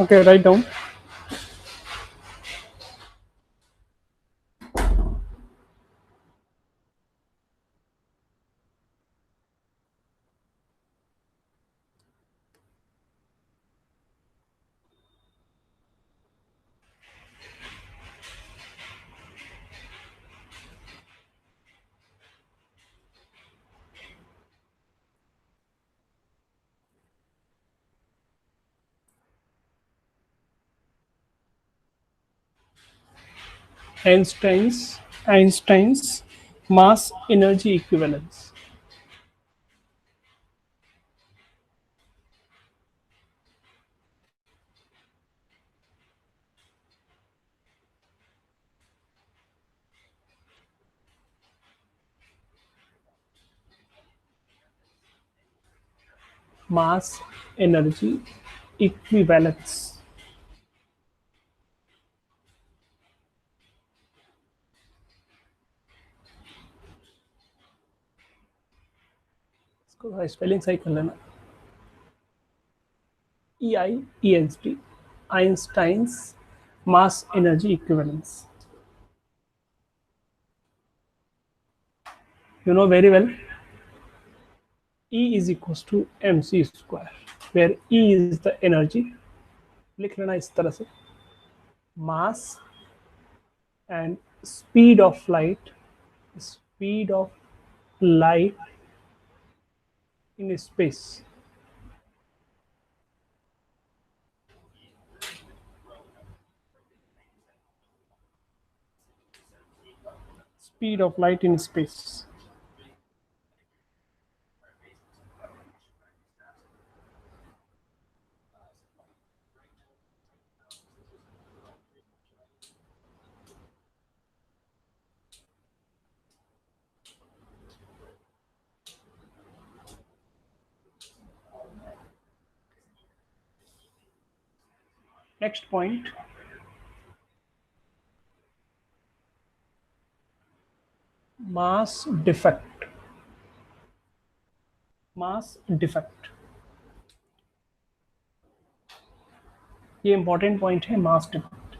Okay, write down. Einstein's mass energy equivalence. Mass energy equivalence. इसको spelling सही कर लेना. EIENST, Einstein's mass energy equivalence. You know very well, E is equals to mc square, where E is the energy. लिख लेना इस तरह से, mass and speed of light in space. Speed of light in space. Next point, mass defect. Mass defect, ये important point है. Mass defect.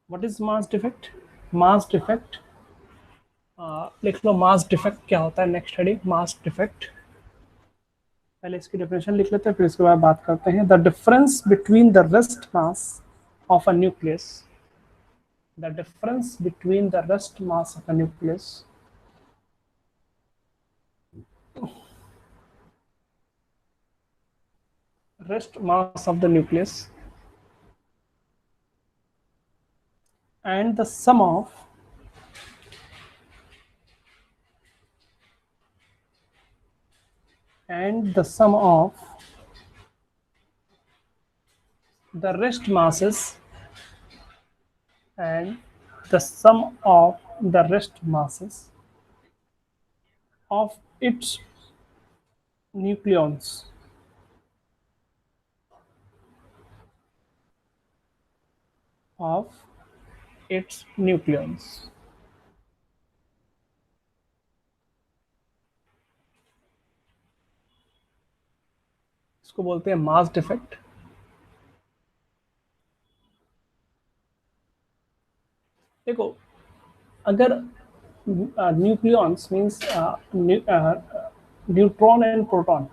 What is mass defect? Mass defect, लिख लो mass defect क्या होता है. Next study mass defect. पहले इसकी definition लिख लेते हैं, फिर इसके बाद बात करते हैं. The difference between the rest mass of a nucleus. The difference between the rest mass of a nucleus rest mass of the nucleus and the sum of the rest masses and the sum of the rest masses of its nucleons इसको बोलते हैं mass defect. देखो, अगर nucleons means neutron and proton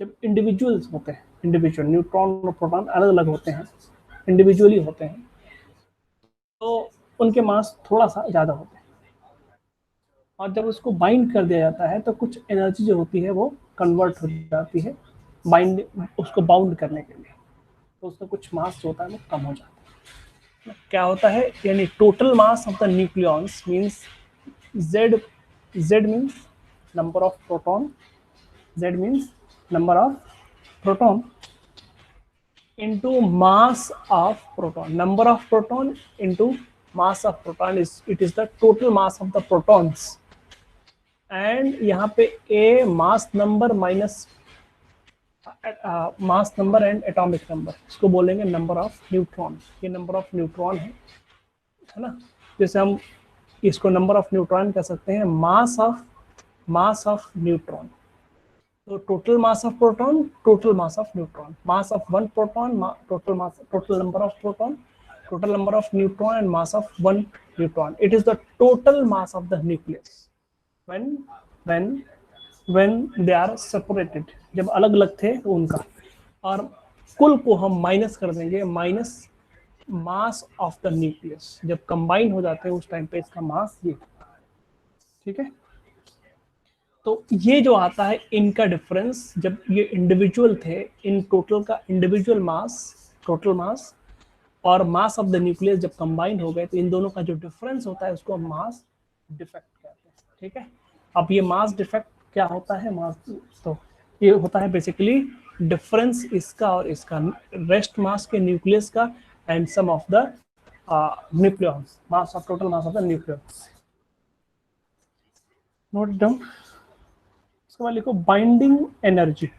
जब individuals होते हैं, individual neutron और proton अलग अलग होते हैं, इंडिविजुअली होते हैं, तो उनके मास थोड़ा सा ज़्यादा होते हैं. और जब उसको बाइंड कर दिया जाता है तो कुछ एनर्जी जो होती है वो कन्वर्ट हो जाती है बाइंड, उसको बाउंड करने के लिए. तो उसका कुछ मास जो होता है वो कम हो जाता है. क्या होता है, यानी total mass of the nucleons means Z means number of proton, Z means number of proton into mass of proton. Number of proton into mass of proton is the total mass of the protons. And यहाँ पे A mass number minus mass number and atomic number, इसको बोलेंगे number of neutron. ये number of neutron है ना. जैसे हम इसको नंबर ऑफ न्यूट्रॉन कह सकते हैं, मास ऑफ न्यूट्रॉन. तो total mass of proton, total mass of neutron, mass of one proton, total mass, total number of proton, total number of neutron and mass of one neutron. It is the total mass of the nucleus when when when they are separated, जब अलग अलग थे तो उनका, और कुल को हम माइनस कर देंगे, minus mass of the nucleus, जब कंबाइन हो जाते हैं उस टाइम पे इसका मास ये, ठीक है। तो ये जो आता है इनका डिफरेंस, जब ये इंडिविजुअल थे, इन टोटल का इंडिविजुअल मास, टोटल मास और मास ऑफ द न्यूक्लियस जब कंबाइन हो गए, तो इन दोनों का जो डिफरेंस होता है उसको हम मास डिफेक्ट कहते हैं, ठीक है। अब ये मास डिफेक्ट क्या होता है, मास, तो ये होता है बेसिकली डिफरेंस इसका और इसका, रेस्ट मास के न्यूक्लियस का and sum of the nucleons, mass of, total mass of the nucleus. Note down. उसके बाद लिखो बाइंडिंग एनर्जी।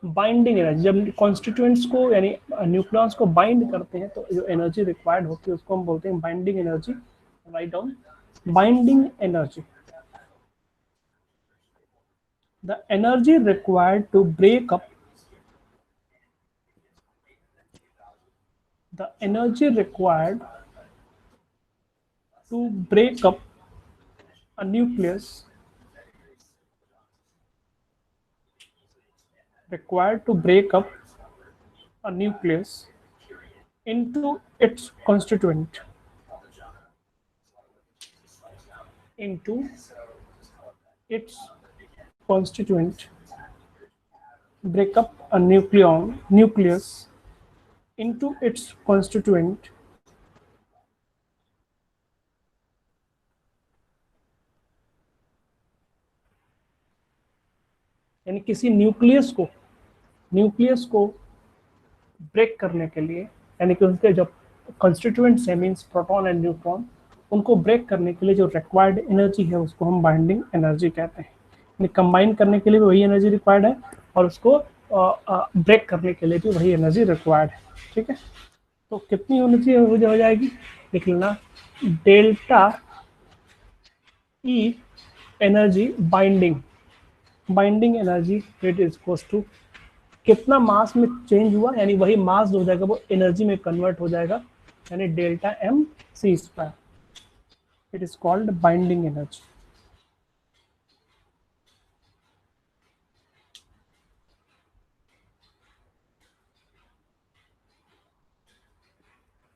बाइंडिंग एनर्जी, जब कॉन्स्टिट्यूएंट्स को यानी न्यूक्लियॉन्स को बाइंड करते हैं तो जो एनर्जी रिक्वायर्ड होती है उसको हम बोलते हैं binding energy. Write down, binding energy, the energy required to break up, the energy required to break up a nucleus, required to break up a nucleus into its constituent, into its constituent, break up a nucleus into its constituent, यानी किसी nucleus को break करने के लिए, यानी कि उनके जो कंस्टिट्यूएंट्स है, मींस प्रोटॉन एंड न्यूट्रॉन, उनको ब्रेक करने के लिए जो रिक्वायर्ड एनर्जी है उसको हम बाइंडिंग एनर्जी कहते हैं। यानी कंबाइन करने के लिए भी वही एनर्जी रिक्वायर्ड है और उसको ब्रेक करने के लिए भी वही एनर्जी रिक्वायर्ड है, ठीक है। तो कितनी एनर्जी हो जाएगी, लिख लेना, delta E energy binding, binding energy it is equal to कितना मास में चेंज हुआ, यानी वही मास जो हो जाएगा वो एनर्जी में कन्वर्ट हो जाएगा, यानी delta M C square, it is called binding energy.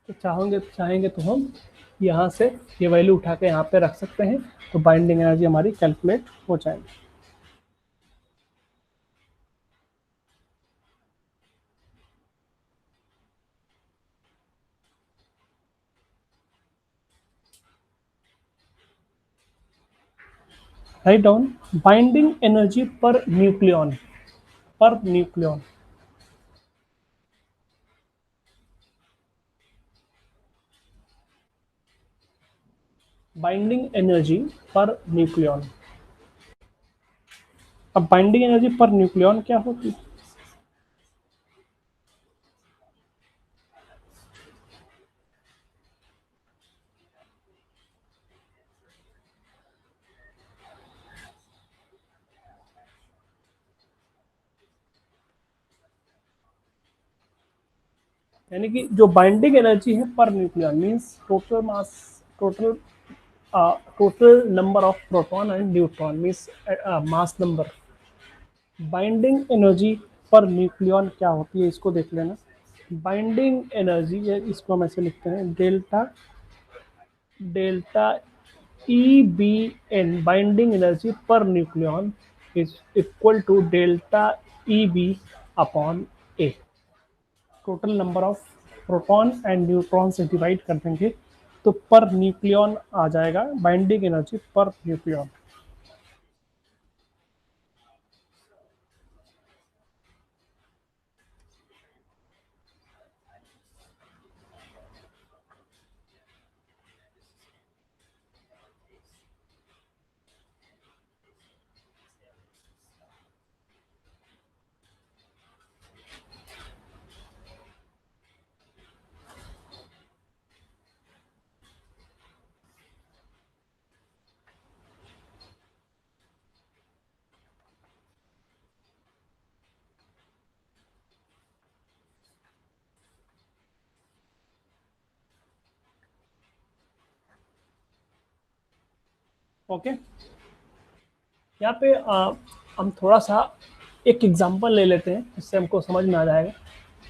तो चाहेंगे तो हम यहाँ से ये वैल्यू उठा के यहाँ पे रख सकते हैं, तो बाइंडिंग एनर्जी हमारी कैलकुलेट हो जाएगी। Right down, binding energy per nucleon, per nucleon, binding energy per nucleon. अब बाइंडिंग एनर्जी पर न्यूक्लियन क्या होती है, यानी कि जो बाइंडिंग एनर्जी है per nucleon means total mass, total total number of proton and neutron means mass number. Binding energy per nucleon क्या होती है इसको देख लेना। बाइंडिंग एनर्जी, इसको हम ऐसे लिखते हैं, delta delta E B N, binding energy per nucleon is equal to delta E B upon A, total number of proton and neutron से डिवाइड कर देंगे तो पर न्यूक्लियन आ जाएगा binding energy per nucleon. Okay, यहाँ पे हम थोड़ा सा एक एग्जांपल ले लेते हैं, जिससे हमको समझ में आ जाएगा.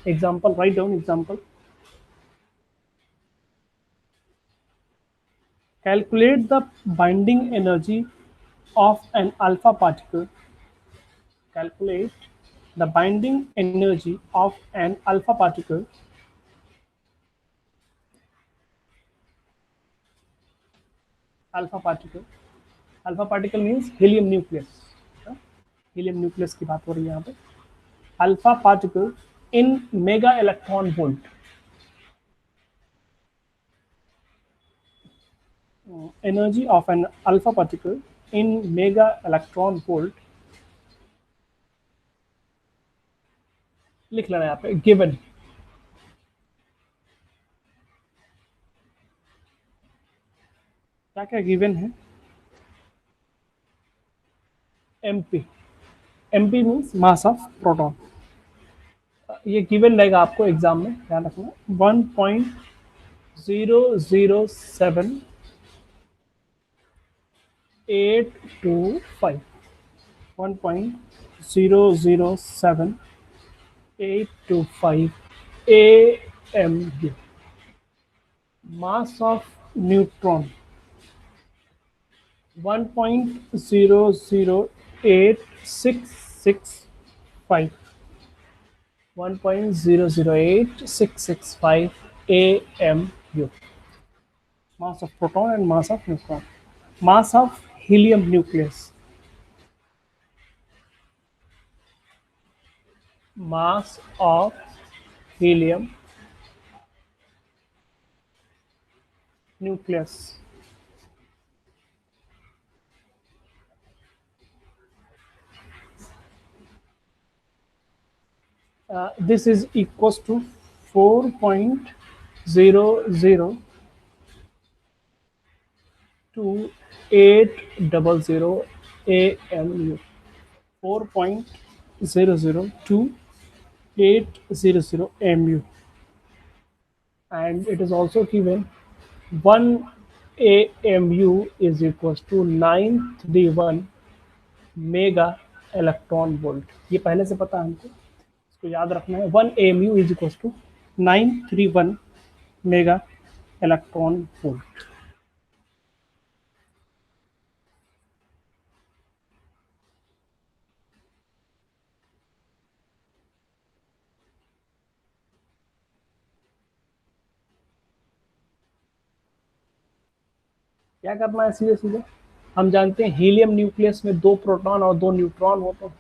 Example, write down example. Calculate the binding energy of an alpha particle. Calculate the binding energy of an alpha particle. Alpha particle. Alpha particle means helium nucleus. Helium nucleus की बात हो रही है यहाँ पे. Alpha particle in mega electron volt. Energy of an alpha particle in mega electron volt. लिख लेना यहाँ पे given. क्या क्या गिवन है? MP. MP means mass of proton. ये गिवन रहेगा आपको एग्जाम में, ध्यान रखना. 1.007825. 1.007825 AMU. Mass of neutron 1.008665. 1.008665 AMU. Mass of proton and mass of neutron. Mass of helium nucleus. Mass of helium nucleus. This is equals to 4.00280 AMU. 4.00280 AMU. And it is also given 1 AMU is equals to 931 mega electron volt. ये पहले से पता है हमको, इसको याद रखना है. 1 AMU is equal to 931 mega electron volt. क्या करना है? सीधे सीधे हम जानते हैं हीलियम न्यूक्लियस में 2 प्रोटॉन और 2 न्यूट्रॉन होते हैं.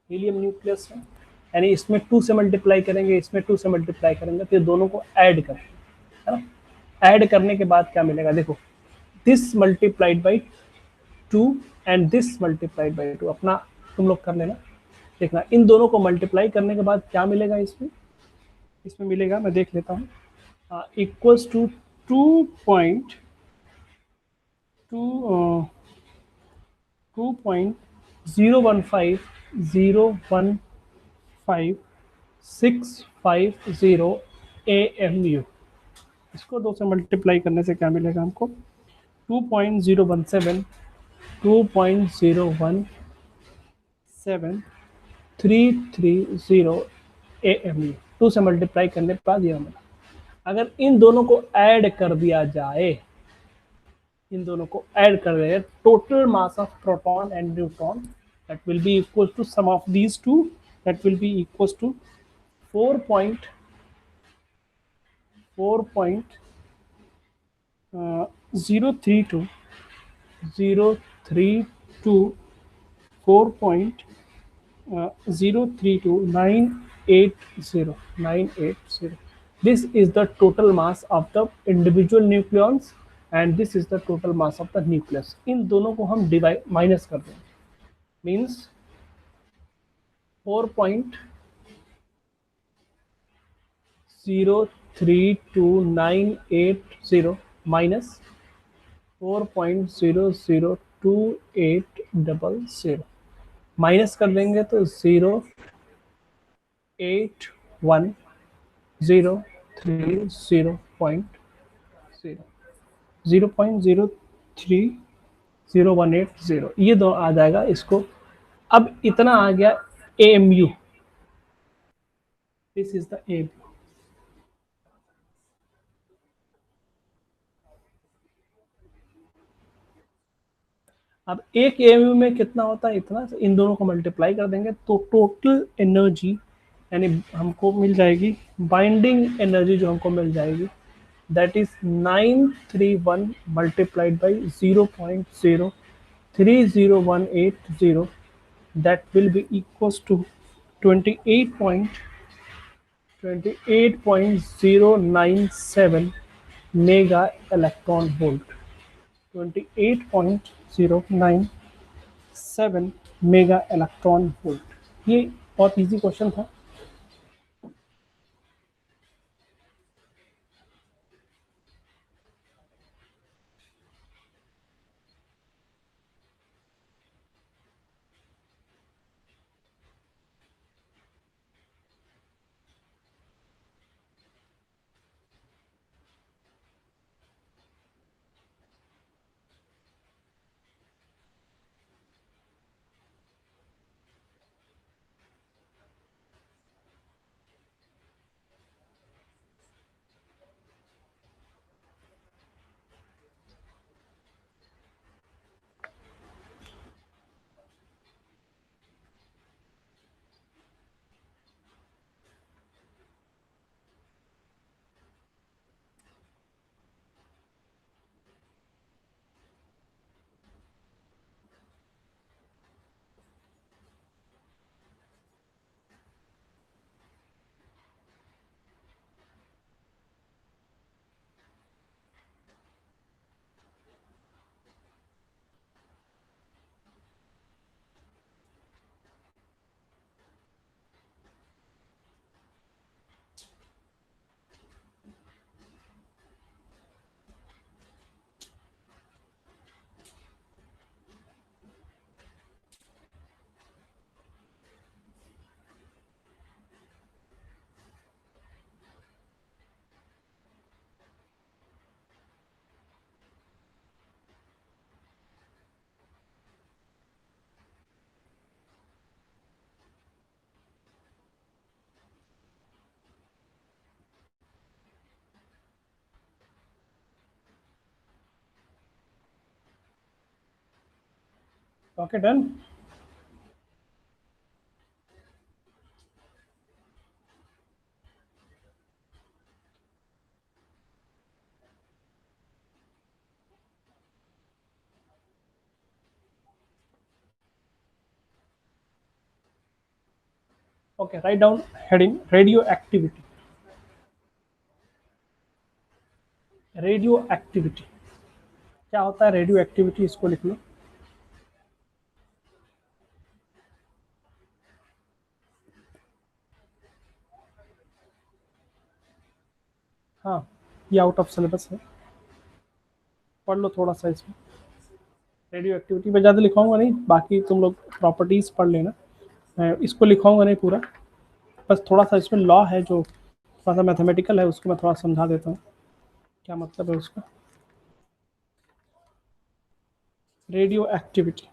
हीलियम न्यूक्लियस में, यानी इसमें 2 से मल्टीप्लाई करेंगे, इसमें 2 से मल्टीप्लाई करेंगे, फिर दोनों को ऐड करेंगे, है ना. ऐड करने के बाद क्या मिलेगा? देखो, this multiplied by 2 and this multiplied by 2. अपना तुम लोग कर लेना. देखना, इन दोनों को मल्टीप्लाई करने के बाद क्या मिलेगा? इसमें मिलेगा, मैं देख लेता हूँ. Equals to 2.015 AMU. इसको 2 से मल्टीप्लाई करने से क्या मिलेगा हमको? 2.017 AMU. 2 से मल्टीप्लाई करने के बाद ये मिला. अगर इन दोनों को ऐड कर दिया जाए, total mass of proton and neutron, that will be equals to sum of these two, that will be equals to 4.032 980. This is the total mass of the individual nucleons and this is the total mass of the nucleus. इन दोनों को हम divide minus कर दें, means 4.03290 minus 4.00280. Minus कर देंगे तो 0.81030.0. 0.030 0.180 ये दो आ जाएगा इसको। अब इतना आ गया AMU, this is the AMU। अब एक AMU में कितना होता है, इतना, इन दोनों को मल्टीप्लाई कर देंगे तो टोटल एनर्जी यानी हमको मिल जाएगी, बाइंडिंग एनर्जी जो हमको मिल जाएगी, that is 931 multiplied by 0.03018, that will be equals to 28.097 mega electron volt. 28.097 mega electron volt. ये बहुत इजी क्वेश्चन था। Okay done. Okay, write down heading radio activity. Radio activity क्या होता है? रेडियो एक्टिविटी इसको लिख लो। हाँ, ये आउट ऑफ सिलेबस है, पढ़ लो थोड़ा सा इसमें। रेडियो एक्टिविटी में ज़्यादा लिखाऊंगा नहीं, बाकी तुम लोग प्रॉपर्टीज़ पढ़ लेना। मैं इसको लिखाऊंगा नहीं पूरा, बस थोड़ा सा इसमें लॉ है जो थोड़ा सा मैथमेटिकल है, उसको मैं थोड़ा समझा देता हूँ क्या मतलब है उसका। रेडियो एक्टिविटी,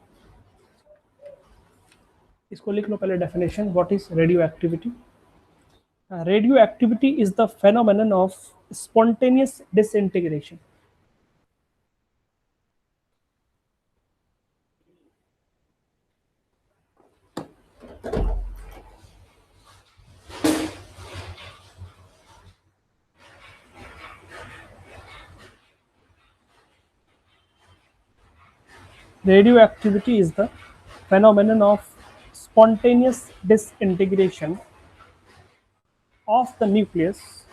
इसको लिख लो पहले definition, what is radio activity. Radio activity is the phenomenon of spontaneous disintegration। Radioactivity is the phenomenon of spontaneous disintegration of the nucleus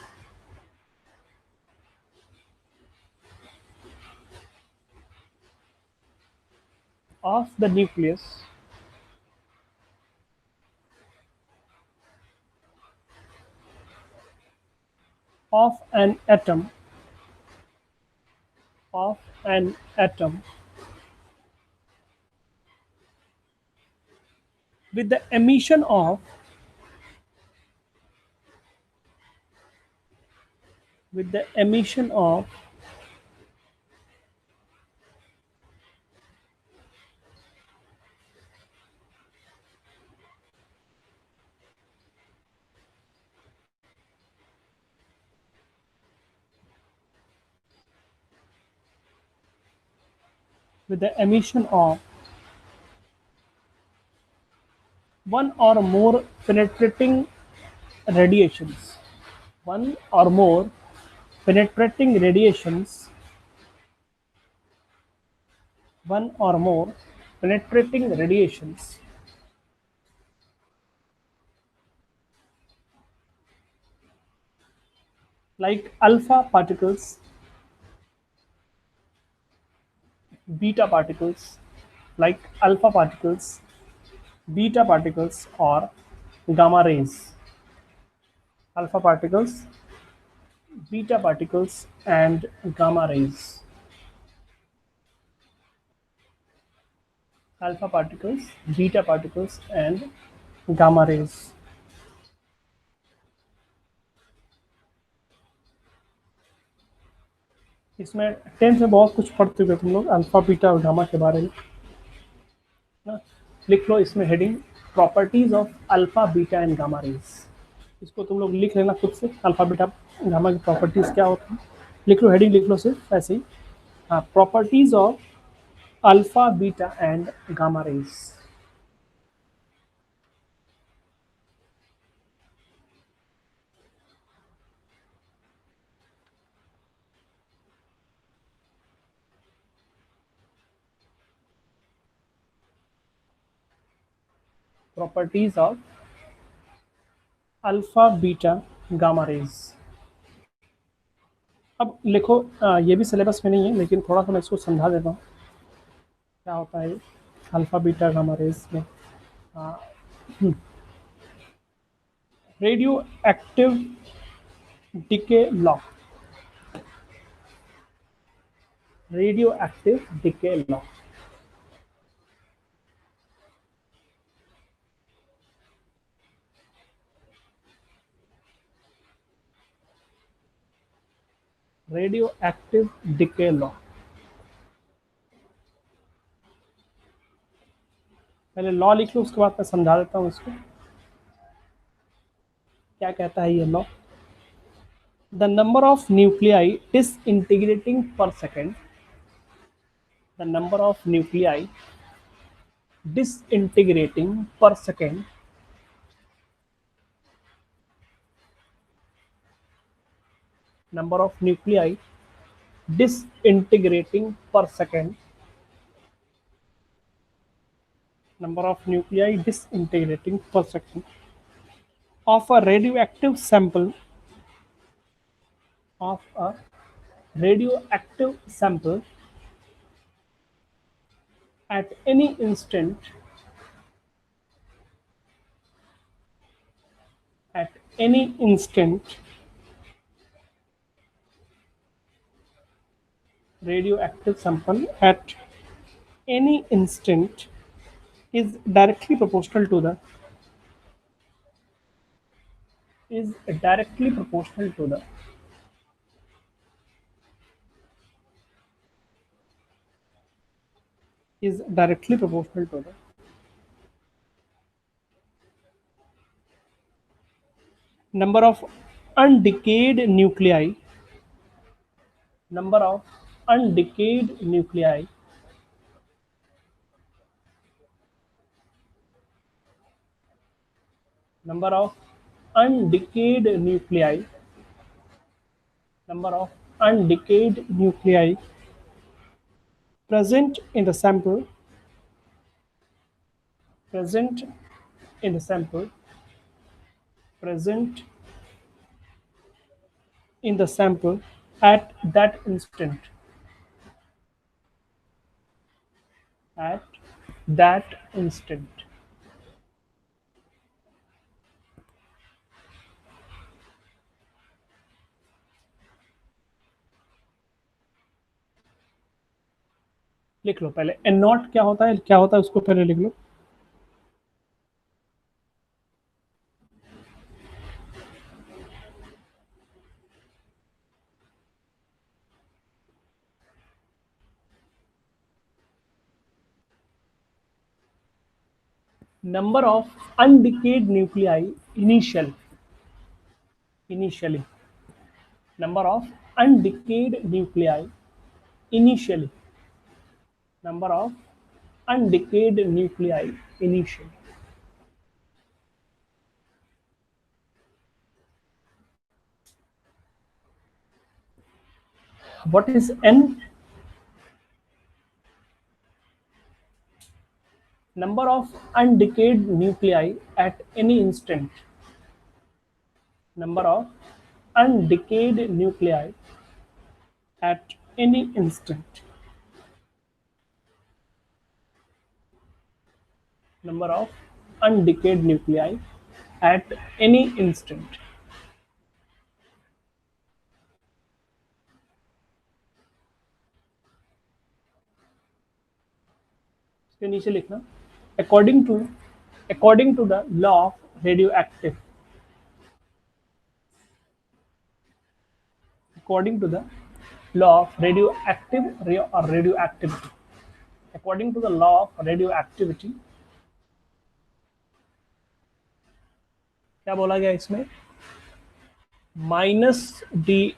of the nucleus of an atom of an atom with the emission of with the emission of with the emission of one or more penetrating radiations. One or more penetrating radiations. One or more penetrating radiations like alpha particles, beta particles, like alpha particles, beta particles, or gamma rays. Alpha particles, beta particles, and gamma rays. Alpha particles, beta particles, and gamma rays. इसमें 10th में बहुत कुछ पढ़ चुके तुम लोग alpha beta और gamma के बारे में ना। लिख लो इसमें heading properties of alpha beta and gamma rays. इसको तुम लोग लिख लेना खुद से, अल्फा बीटा गामा की प्रॉपर्टीज क्या होती है। लिख लो, हेडिंग लिख लो सिर्फ ऐसे ही। हाँ, properties of alpha beta and gamma rays. Properties of alpha beta gamma rays. अब लिखो, ये भी सिलेबस में नहीं है लेकिन थोड़ा सा मैं इसको समझा देता हूँ क्या होता है अल्फा बीटा गामा रेज में। Radio active decay law. Radio active decay law. Radio active decay law. पहले लॉ लिख लो, उसके बाद मैं समझा देता हूँ इसको क्या कहता है ये law. The number of nuclei disintegrating per second. The number of nuclei disintegrating per second number of nuclei disintegrating per second. Number of nuclei disintegrating per second of a radioactive sample. Of a radioactive sample at any instant. At any instant, radioactive sample at any instant is directly proportional to the is directly proportional to the is directly proportional to the number of undecayed nuclei. Number of undecayed nuclei number of undecayed nuclei number of undecayed nuclei present in the sample present in the sample present in the sample at that instant at that instant लिख लो पहले N not क्या होता है, क्या होता है उसको पहले लिख लो। Number of undecayed nuclei initially number of undecayed nuclei initially number of undecayed nuclei initially. What is n? Number of undecayed nuclei at any instant. Number of undecayed nuclei at any instant. Number of undecayed nuclei at any instant. इसके नीचे लिखना according to the law of radioactive according to the law of radioactivity. According to the law of radioactivity, क्या बोला गया इसमें? -dn/dt,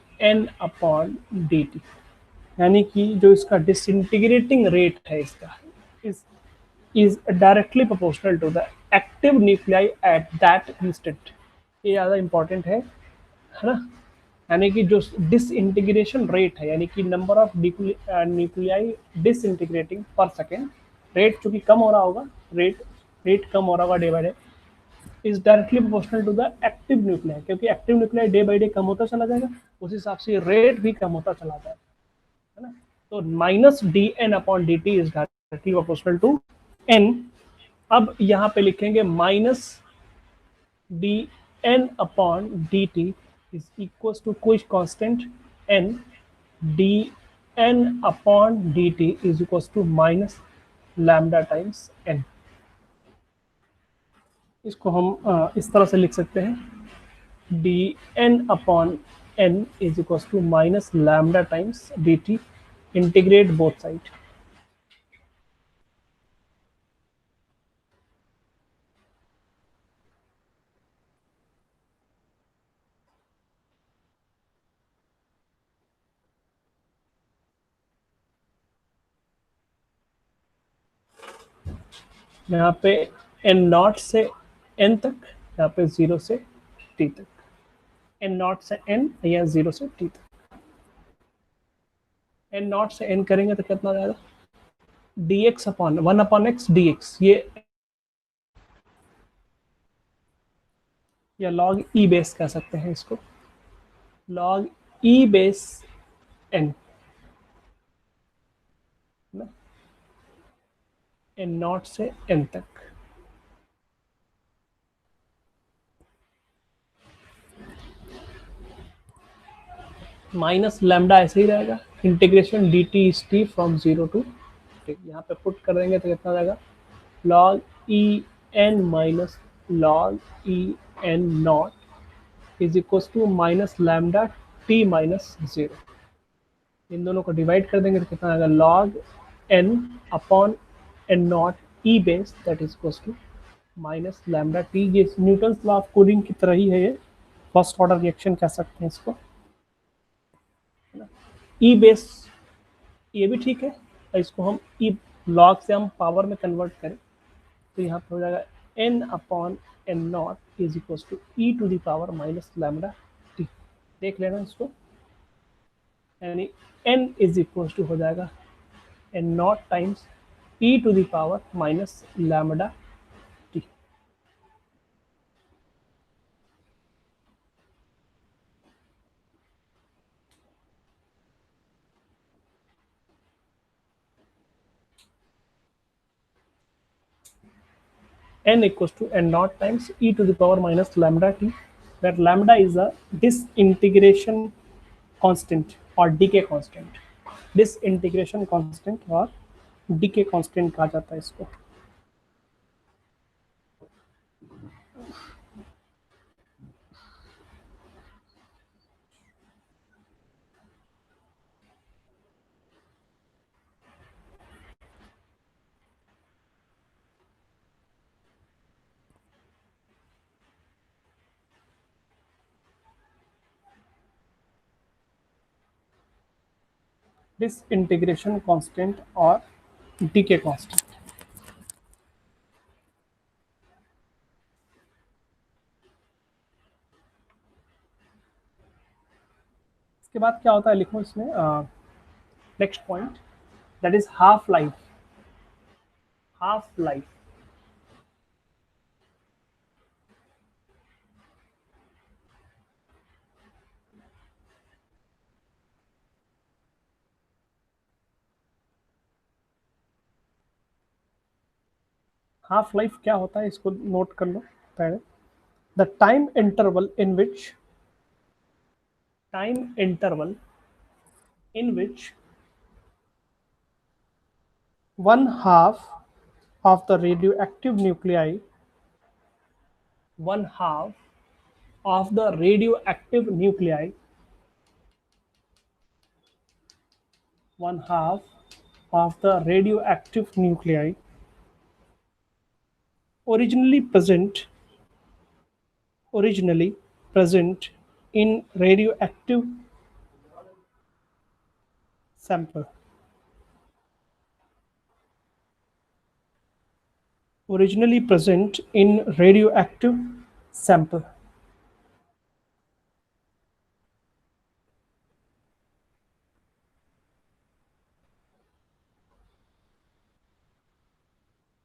यानी कि जो इसका डिसइंटीग्रेटिंग रेट है इसका is directly proportional to the active nuclei at that instant. ये ज़्यादा इंपॉर्टेंट है ना? यानी कि जो डिसइंटीग्रेशन रेट है, यानी कि number of nuclei disintegrating per second, rate चूंकि कम हो रहा होगा, रेट कम हो रहा होगा day by day, is directly proportional to the active nuclei, क्योंकि active nuclei day by day कम होता चला जाएगा, उस हिसाब से रेट भी कम होता चला जाएगा, है ना? तो -dn/dt is directly proportional to n. अब यहाँ पे लिखेंगे -dn/dt is equals to कोई constant n, dn/dt is equals to minus lambda times n. इसको हम इस तरह से लिख सकते हैं, dn/n is equals to minus lambda times dt, integrate both side. यहाँ पे n0 से n तक, यहाँ पे 0 से t तक, n0 से n या 0 से t तक. n0 से n करेंगे तो कितना जाएगा? dx/1/x dx, ये या log e बेस कह सकते हैं इसको, log e base n, n0 से n तक. माइनस लैम्डा ऐसे ही रहेगा, integration D T is T from 0 to t. यहाँ पे पुट कर देंगे तो कितना जाएगा? log e n minus log e n nought is equal to minus lambda T minus 0. इन दोनों को डिवाइड कर देंगे तो कितना आएगा? log n/n0 e base that is equal to minus lambda T. ये न्यूटन्स लॉ ऑफ कूलिंग की तरह ही है, ये फर्स्ट ऑर्डर रिएक्शन कह सकते हैं इसको. ई बेस ये भी ठीक है, इसको हम ई लॉग से हम पावर में कन्वर्ट करें तो यहाँ पर हो जाएगा n/n0 is equal to E to the power minus lambda T. देख लेना इसको, यानी n इज इक्वल टू हो जाएगा n0 times E to the power minus lambda T. n equals to n0 times e to the power minus lambda t, where lambda is a disintegration constant or decay constant. Disintegration constant और decay constant कहा जाता है इसको. Disintegration constant or decay constant. इसके बाद क्या होता है लिखो इसमें, next point, that is half life. Half life, half life क्या होता है इसको नोट कर लो पहले। The time interval in which, time interval in which one half of the radioactive nuclei, one half of the radioactive nuclei, one half of the radioactive nuclei originally present, originally present in radioactive sample, originally present in radioactive sample,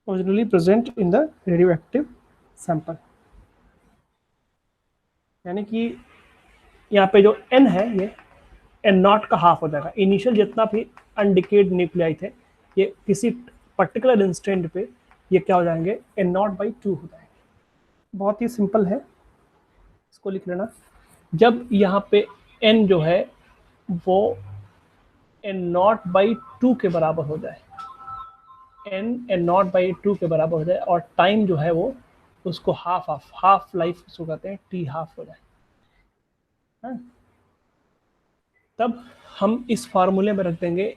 originally present in the radioactive sample। यानी कि यहाँ पे जो n है ये N not का half हो जाएगा। इनिशियल जितना भी अनडिकेड न्यूक्लियाई थे ये किसी पर्टिकुलर इंस्टेंट पे ये क्या हो जाएंगे, एन नॉट बाई टू हो जाएंगे। बहुत ही सिंपल है, इसको लिख लेना। जब यहाँ पे एन जो है वो एन नॉट बाई टू के बराबर हो जाए, एन नॉट बाई टू के बराबर हो जाए और टाइम जो है वो उसको हाफ लाइफ उसको कहते हैं टी हाफ हो जाए, है? तब हम इस फार्मूले में रख देंगे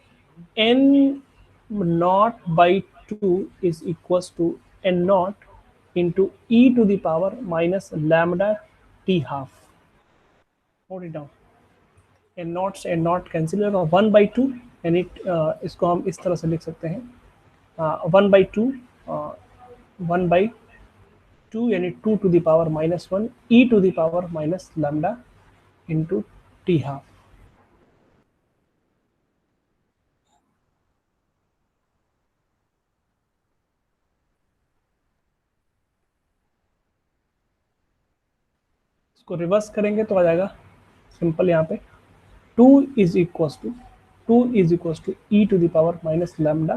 N naught by two is equals to N naught into E to the power minus lambda T half. Note it down, N naught cancel और वन बाई टू, यानी इसको हम इस तरह से लिख सकते हैं one by two, one by two यानी two to the power minus one e to the power minus lambda into T half. इसको रिवर्स करेंगे तो आ जाएगा सिंपल, यहाँ पे two is equal to E to the power minus lambda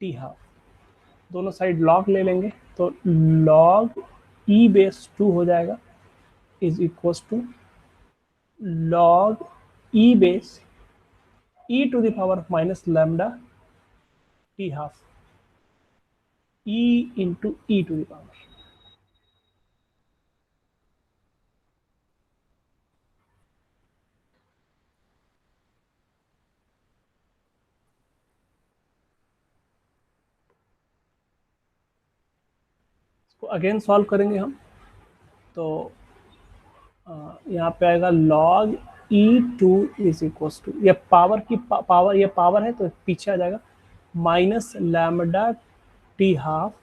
T half. दोनों side log ले लेंगे तो लॉग ई बेस टू हो जाएगा is equal to log E base E to the power minus lambda T half, E into E to the power. इसको again solve करेंगे हम तो यहाँ पे आएगा log E two is equal to, ये पावर की पावर, ये पावर है तो पीछे आ जाएगा minus lambda T half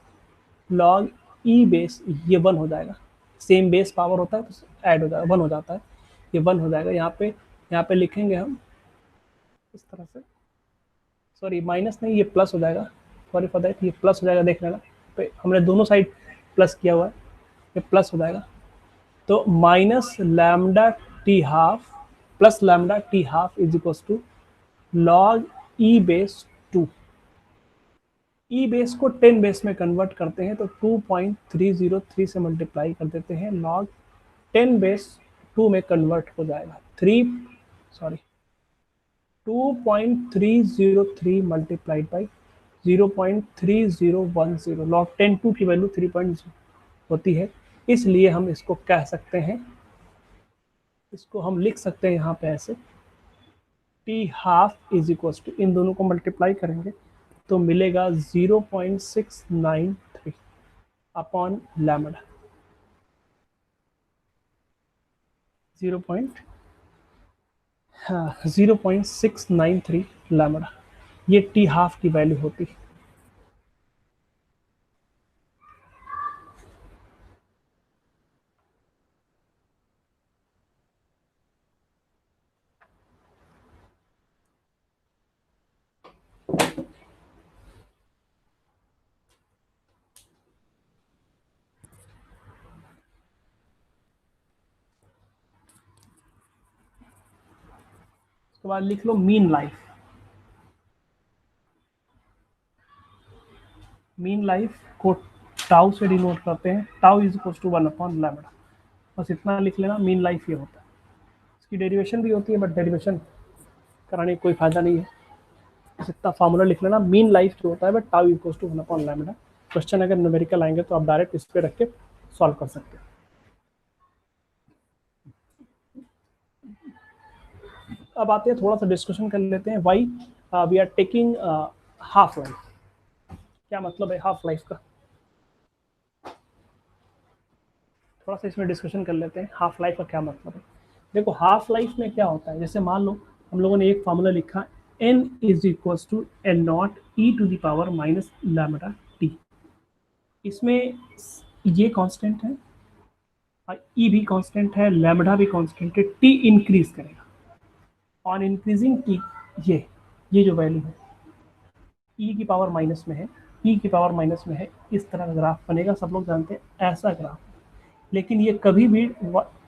log E base, ये वन हो जाएगा, सेम बेस पावर होता है तो ऐड हो जाएगा, वन हो जाता है, ये वन हो जाएगा। यहाँ पे लिखेंगे हम इस तरह से, सॉरी माइनस नहीं ये प्लस हो जाएगा, सॉरी फॉर दैट, ये प्लस हो जाएगा, देख लेना पे हमने दोनों साइड प्लस किया हुआ है, ये प्लस हो जाएगा। तो minus lambda T half plus lambda T half is equal to log E base two. E base को 10 बेस में कन्वर्ट करते हैं तो 2.303 से मल्टीप्लाई कर देते हैं, लॉग 10 बेस 2 में कन्वर्ट हो जाएगा, 2.303 मल्टीप्लाइड बाई 0.3010, लॉग 10 2 की वैल्यू 3.0 होती है, इसलिए हम इसको कह सकते हैं, इसको हम लिख सकते हैं यहाँ पे ऐसे T half is equal to, इन दोनों को मल्टीप्लाई करेंगे तो मिलेगा 0.693 अपॉन लैम्डा, 0.693 लैम्डा। ये टी हाफ की वैल्यू होती है। उसके बाद लिख लो मीन लाइफ। मीन लाइफ को टाउ से डिनोट करते हैं, टाउ इज इक्वल टू 1/लैम्डा। बस इतना लिख लेना, मीन लाइफ ये होता है। इसकी डेरिवेशन भी होती है, बट डेरिवेशन कराने का कोई फायदा नहीं है, बस इतना फार्मूला लिख लेना। मीन लाइफ जो होता है वह टाउ इक्वल टू 1/लैम्डा। क्वेश्चन अगर न्यूमेरिकल आएंगे तो आप डायरेक्ट इस पे रख के सॉल्व कर सकते हो। अब आते हैं, थोड़ा सा डिस्कशन कर लेते हैं, why we are taking half life. क्या मतलब है हाफ लाइफ का, थोड़ा सा इसमें डिस्कशन कर लेते हैं। हाफ लाइफ का क्या मतलब है? देखो हाफ लाइफ में क्या होता है, जैसे मान लो हम लोगों ने एक फार्मूला लिखा, N is equal to N nought E to the power minus lambda T. इसमें ये कांस्टेंट है, ई भी कांस्टेंट है, लैम्डा भी कांस्टेंट है, टी इंक्रीज करेगा। ऑन इंक्रीजिंग टी, ये जो वैल्यू है ई की पावर माइनस में है, ई की पावर माइनस में है, इस तरह का ग्राफ बनेगा, सब लोग जानते हैं ऐसा ग्राफ। लेकिन ये कभी भी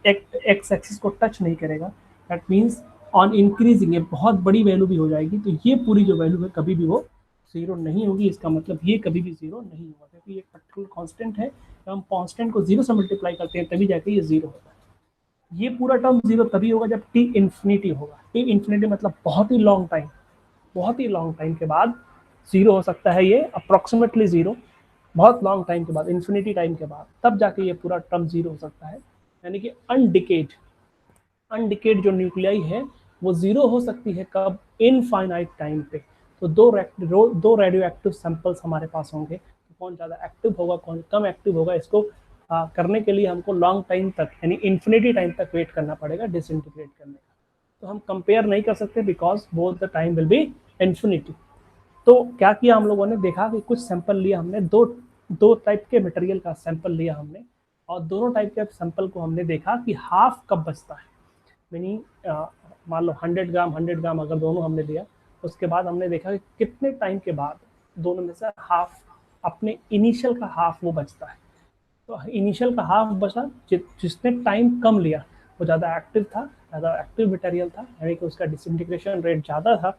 एक्स एक्सिस को टच नहीं करेगा। दैट मीन्स ऑन इंक्रीजिंग ये बहुत बड़ी वैल्यू भी हो जाएगी, तो ये पूरी जो वैल्यू है कभी भी वो जीरो नहीं होगी। इसका मतलब ये कभी भी जीरो नहीं होगा, क्योंकि ये पर्टिकुलर कांस्टेंट है। जब हम कांस्टेंट को जीरो से मल्टीप्लाई करते हैं तभी जाके ये जीरो होता है। ये पूरा टर्म जीरो तभी होगा जब टी इन्फिनिटी होगा। टी इन्फिनिटी मतलब बहुत ही लॉन्ग टाइम, बहुत ही लॉन्ग टाइम के बाद जीरो हो सकता है, ये अप्रोक्सीमेटली जीरो, बहुत लॉन्ग टाइम के बाद, इन्फिनिटी टाइम के बाद, तब जाके ये पूरा टर्म जीरो हो सकता है। यानी कि अनडिकेड, अनडिकेड जो न्यूक्लियाई है वो जीरो हो सकती है कब? इनफाइनाइट टाइम पे। तो दो रेडियो एक्टिव सैंपल्स हमारे पास होंगे, तो कौन ज़्यादा एक्टिव होगा कौन कम एक्टिव होगा, इसको करने के लिए हमको लॉन्ग टाइम तक यानी इन्फिनिटी टाइम तक वेट करना पड़ेगा डिसइंटीग्रेट करने का। तो हम कंपेयर नहीं कर सकते because both the time will be infinity. तो क्या किया हम लोगों ने, देखा कि कुछ सैंपल लिया हमने, दो दो टाइप के मटेरियल का सैंपल लिया हमने, और दोनों टाइप के सैंपल को हमने देखा कि हाफ कब बचता है। मीनिंग मान लो 100 ग्राम 100 ग्राम अगर दोनों हमने लिया, उसके बाद हमने देखा कि कितने टाइम के बाद दोनों में से हाफ अपने इनिशियल का हाफ वो बचता है। तो इनिशियल का हाफ बचा, जिसने टाइम कम लिया वो ज़्यादा एक्टिव था, ज़्यादा एक्टिव मटेरियल था, यानी कि उसका डिसइंटीग्रेशन रेट ज़्यादा था।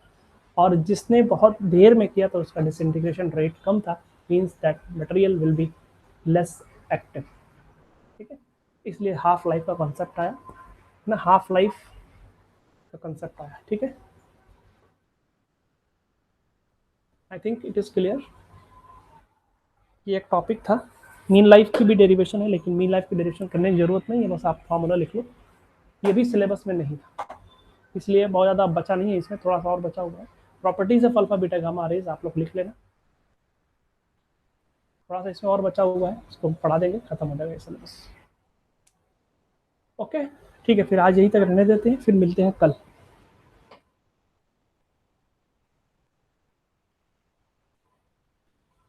और जिसने बहुत देर में किया तो उसका डिसइंटीग्रेशन रेट कम था, means that material will be less active. ठीक है, इसलिए हाफ लाइफ का कॉन्सेप्ट आया ना, हाफ लाइफ का कॉन्सेप्ट आया। ठीक है, I think it is clear. ये एक टॉपिक था, मीन लाइफ की भी डेरिवेशन है, लेकिन मीन लाइफ की डेरिवेशन करने की जरूरत नहीं है, बस आप फार्मूला लिख लो। ये भी सिलेबस में नहीं था, इसलिए बहुत ज़्यादा बचा नहीं है, इसमें थोड़ा सा और बचा हुआ है। Properties of alpha beta gamma rays आप लोग लिख लेना, थोड़ा सा इसमें और बचा हुआ है, इसको पढ़ा देंगे, खत्म हो जाएगा सिलेबस। ओके ठीक है, फिर आज यहीं तक रहने देते हैं, फिर मिलते हैं कल।